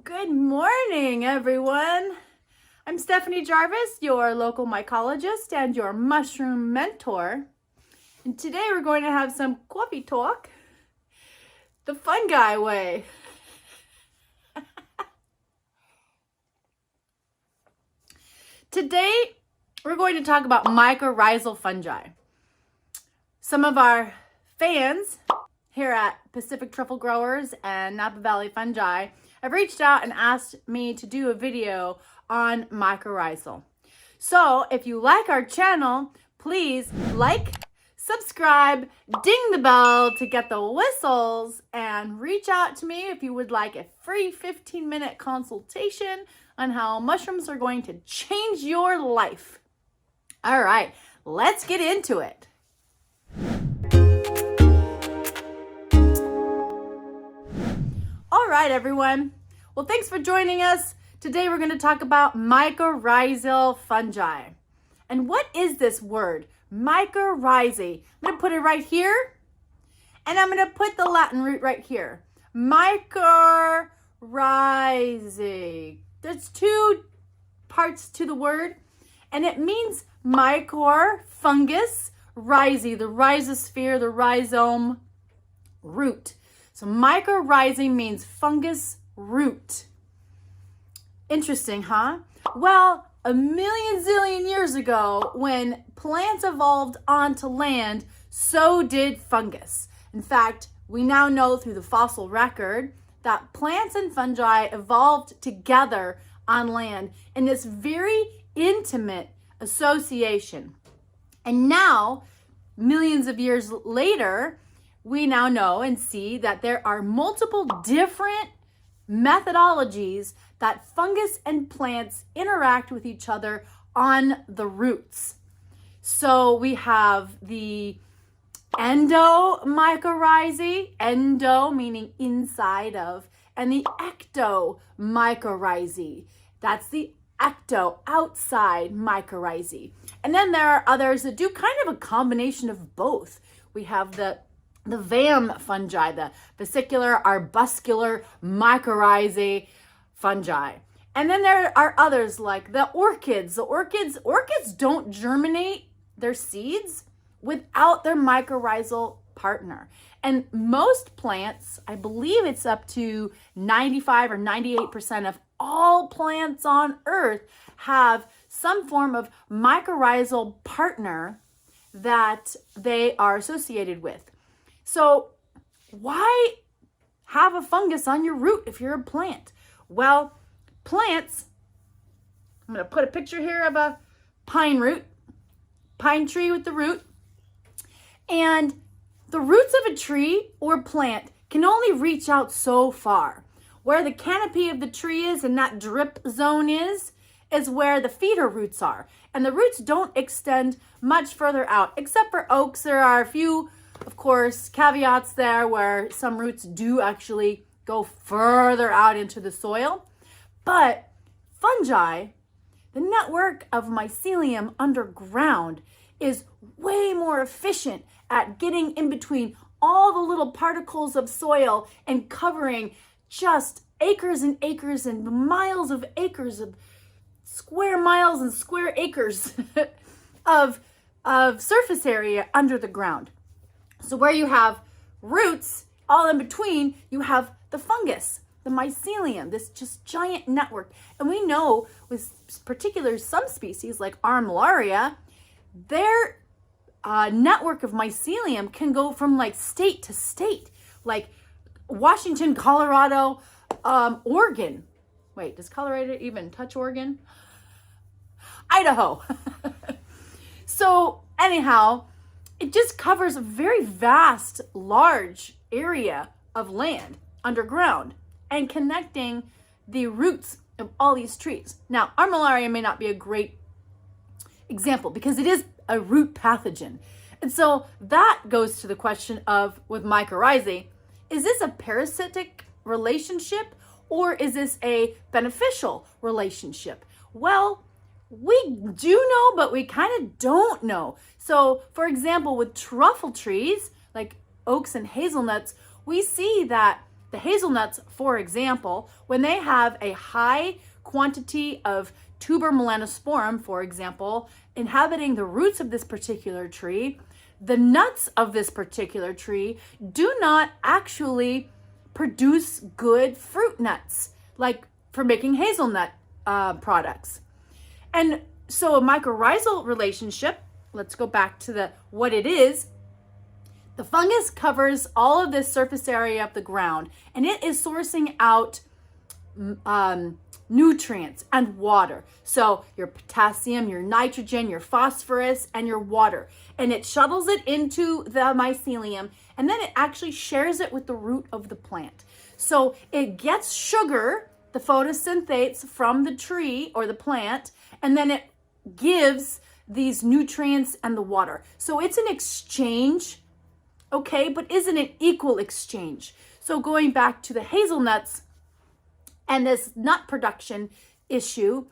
Good morning, everyone. I'm Stephanie Jarvis, your local mycologist and your mushroom mentor. And today we're going to have some coffee talk the fungi way. Today we're going to talk about mycorrhizal fungi. Some of our fans here at Pacific Truffle Growers and Napa Valley Fungi have reached out and asked me to do a video on mycorrhizal. So if you like our channel, please like, subscribe, ding the bell to get the whistles, and reach out to me if you would like a free 15-minute consultation on how mushrooms are going to change your life. All right, let's get into it. All right, everyone. Well, thanks for joining us. Today we're going to talk about mycorrhizal fungi. And what is this word? Mycorrhizae. I'm going to put it right here, and I'm going to put the Latin root right here. Mycorrhizae. There's two parts to the word, and it means mycor, fungus, rhizae, the rhizosphere, the rhizome, root. So mycorrhizae means fungus root. Interesting, huh? Well, a million zillion years ago, when plants evolved onto land, so did fungus. In fact, we now know through the fossil record that plants and fungi evolved together on land in this very intimate association. And now, millions of years later, we now know and see that there are multiple different methodologies that fungus and plants interact with each other on the roots. So we have the endomycorrhizae, endo meaning inside of, and the ectomycorrhizae. That's the ecto, outside mycorrhizae. And then there are others that do kind of a combination of both. We have the VAM fungi, the vesicular arbuscular mycorrhizae fungi. And then there are others like the orchids. The orchids don't germinate their seeds without their mycorrhizal partner. And most plants, I believe it's up to 95 or 98% of all plants on earth have some form of mycorrhizal partner that they are associated with. So why have a fungus on your root if you're a plant? Well, plants, I'm going to put a picture here of a pine tree with the root. And the roots of a tree or plant can only reach out so far. Where the canopy of the tree is and that drip zone is where the feeder roots are. And the roots don't extend much further out, except for oaks. There are a few, of course, caveats there where some roots do actually go further out into the soil. But fungi, the network of mycelium underground, is way more efficient at getting in between all the little particles of soil and covering just acres and acres and miles of acres of square miles and square acres of surface area under the ground. So where you have roots, all in between, you have the fungus, the mycelium, this just giant network. And we know with particular some species like Armillaria, their network of mycelium can go from like state to state, like Washington, Colorado, Oregon. Wait, does Colorado even touch Oregon? Idaho. So anyhow, it just covers a very vast, large area of land underground and connecting the roots of all these trees. Now, Armillaria may not be a great example because it is a root pathogen. And so that goes to the question of, with mycorrhizae, is this a parasitic relationship or is this a beneficial relationship? Well, we do know, but we kind of don't know. So, for example, with truffle trees, like oaks and hazelnuts, we see that The hazelnuts, for example, when they have a high quantity of tuber melanosporum, for example, inhabiting the roots of this particular tree, the nuts of this particular tree do not actually produce good fruit nuts, like for making hazelnut products. And so a mycorrhizal relationship, let's go back to what it is. The fungus covers all of this surface area of the ground, and it is sourcing out nutrients and water. So your potassium, your nitrogen, your phosphorus, and your water. And it shuttles it into the mycelium, and then it actually shares it with the root of the plant. So it gets sugar, the photosynthates from the tree or the plant, and then it gives these nutrients and the water. So it's an exchange, okay, but isn't an equal exchange. So going back to the hazelnuts and this nut production issue,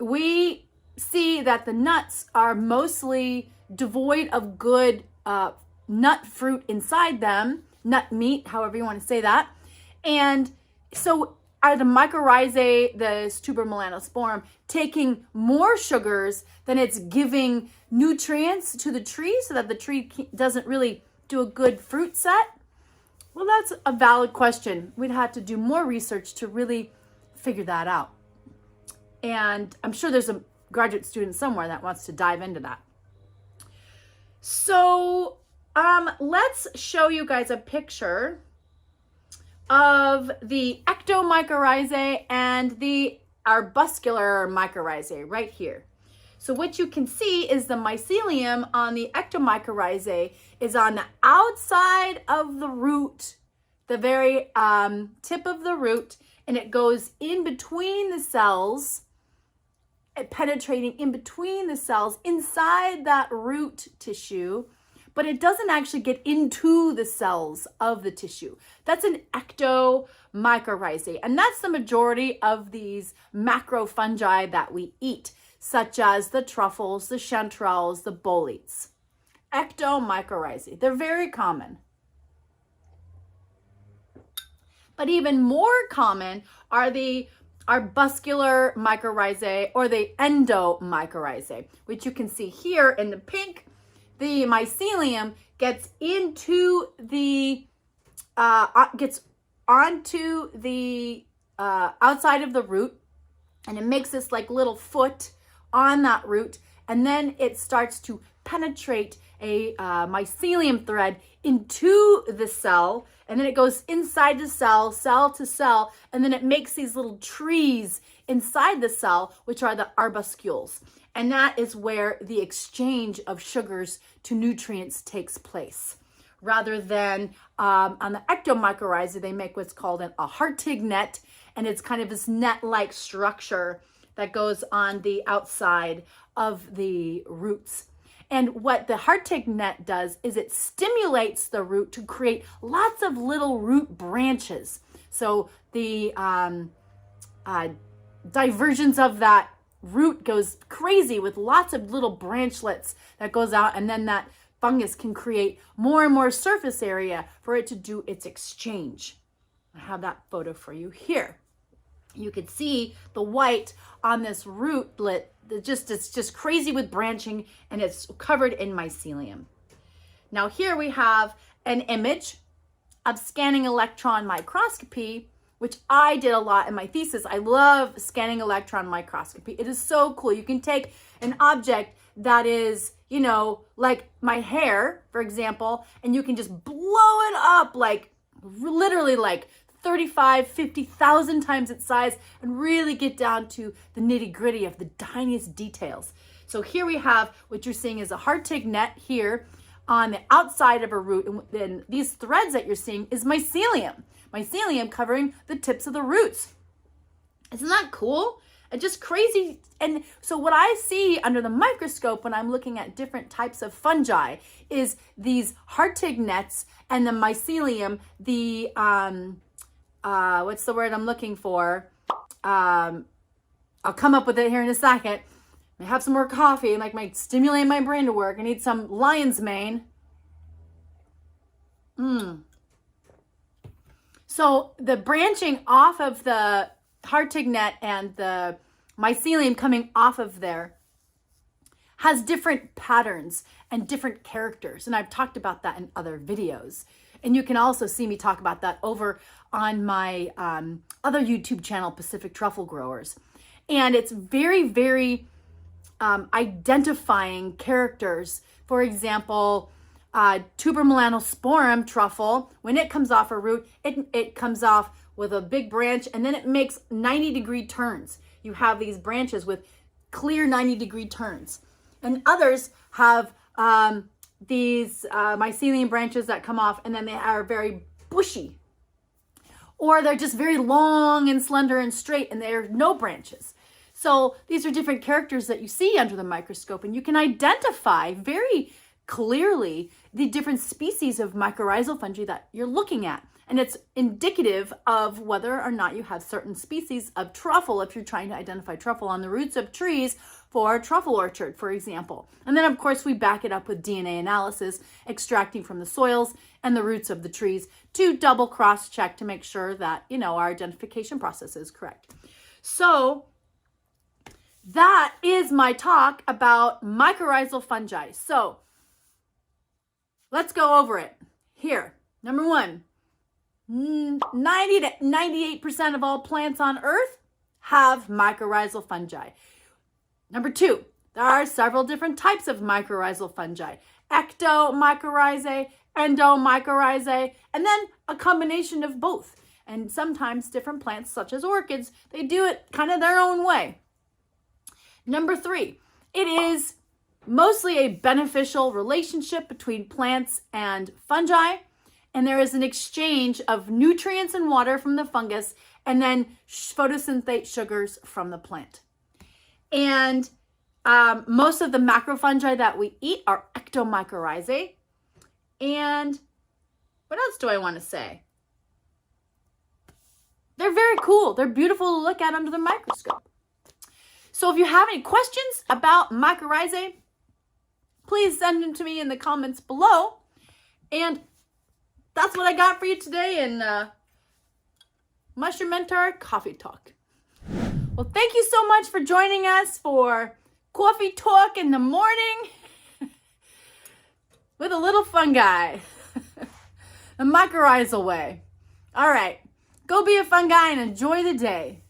we see that the nuts are mostly devoid of good nut fruit inside them, nut meat, however you want to say that. And so are the mycorrhizae, the tuber melanosporum, taking more sugars than it's giving nutrients to the tree so that the tree doesn't really do a good fruit set? Well, that's a valid question. We'd have to do more research to really figure that out. And I'm sure there's a graduate student somewhere that wants to dive into that. So let's show you guys a picture of the ectomycorrhizae and the arbuscular mycorrhizae right here. So what you can see is the mycelium on the ectomycorrhizae is on the outside of the root, the very tip of the root, and it goes in between the cells, penetrating in between the cells inside that root tissue, but it doesn't actually get into the cells of the tissue. That's an ectomycorrhizae, and that's the majority of these macrofungi that we eat, such as the truffles, the chanterelles, the boletes. Ectomycorrhizae, they're very common. But even more common are the arbuscular mycorrhizae or the endomycorrhizae, which you can see here in the pink. The mycelium gets into the gets onto the outside of the root, and it makes this like little foot on that root, and then it starts to penetrate a mycelium thread into the cell, and then it goes inside the cell, cell to cell, and then it makes these little trees inside the cell, which are the arbuscules. And that is where the exchange of sugars to nutrients takes place. Rather than on the ectomycorrhizae, they make what's called a Hartig net, and it's kind of this net-like structure that goes on the outside of the roots. And what the Hartig net does is it stimulates the root to create lots of little root branches. So the divergence of that root goes crazy with lots of little branchlets that goes out, and then that fungus can create more and more surface area for it to do its exchange. I have that photo for you here. You can see the white on this rootlet. It's just crazy with branching, and it's covered in mycelium. Now here we have an image of scanning electron microscopy, which I did a lot in my thesis. I love scanning electron microscopy. It is so cool. You can take an object that is, you know, like my hair, for example, and you can just blow it up like literally like 35, 50,000 times its size and really get down to the nitty gritty of the tiniest details. So here we have what you're seeing is a Hartig net here on the outside of a root. And then these threads that you're seeing is mycelium. Mycelium covering the tips of the roots. Isn't that cool? And just crazy. And so what I see under the microscope when I'm looking at different types of fungi is these Hartig nets and the mycelium, the what's the word I'm looking for? I'll come up with it here in a second. I have some more coffee and might stimulate my brain to work. I need some lion's mane. So the branching off of the hardtignet and the mycelium coming off of there has different patterns and different characters. And I've talked about that in other videos. And you can also see me talk about that over on my other YouTube channel, Pacific Truffle Growers. And it's very, very identifying characters. For example, Tubermelanosporum truffle, when it comes off a root, it comes off with a big branch, and then it makes 90-degree turns. You have these branches with clear 90-degree turns. And others have these mycelium branches that come off, and then they are very bushy. Or they're just very long and slender and straight, and there are no branches. So these are different characters that you see under the microscope, and you can identify very clearly the different species of mycorrhizal fungi that you're looking at. And it's indicative of whether or not you have certain species of truffle if you're trying to identify truffle on the roots of trees for a truffle orchard, for example. And then, of course, we back it up with DNA analysis, extracting from the soils and the roots of the trees to double cross-check to make sure that, our identification process is correct. So that is my talk about mycorrhizal fungi. So let's go over it. Here, number one, 90 to 98% of all plants on Earth have mycorrhizal fungi. Number two, there are several different types of mycorrhizal fungi. Ectomycorrhizae, endomycorrhizae, and then a combination of both. And sometimes different plants, such as orchids, they do it kind of their own way. Number three, it is mostly a beneficial relationship between plants and fungi, and there is an exchange of nutrients and water from the fungus and then photosynthate sugars from the plant. And most of the macrofungi that we eat are ectomycorrhizae. And what else do I want to say? They're very cool. They're beautiful to look at under the microscope. So if you have any questions about mycorrhizae, please send them to me in the comments below. And that's what I got for you today in Mushroom Mentor Coffee Talk. Well, thank you so much for joining us for Coffee Talk in the morning with a little fungi, the mycorrhizal way. All right, go be a fungi and enjoy the day.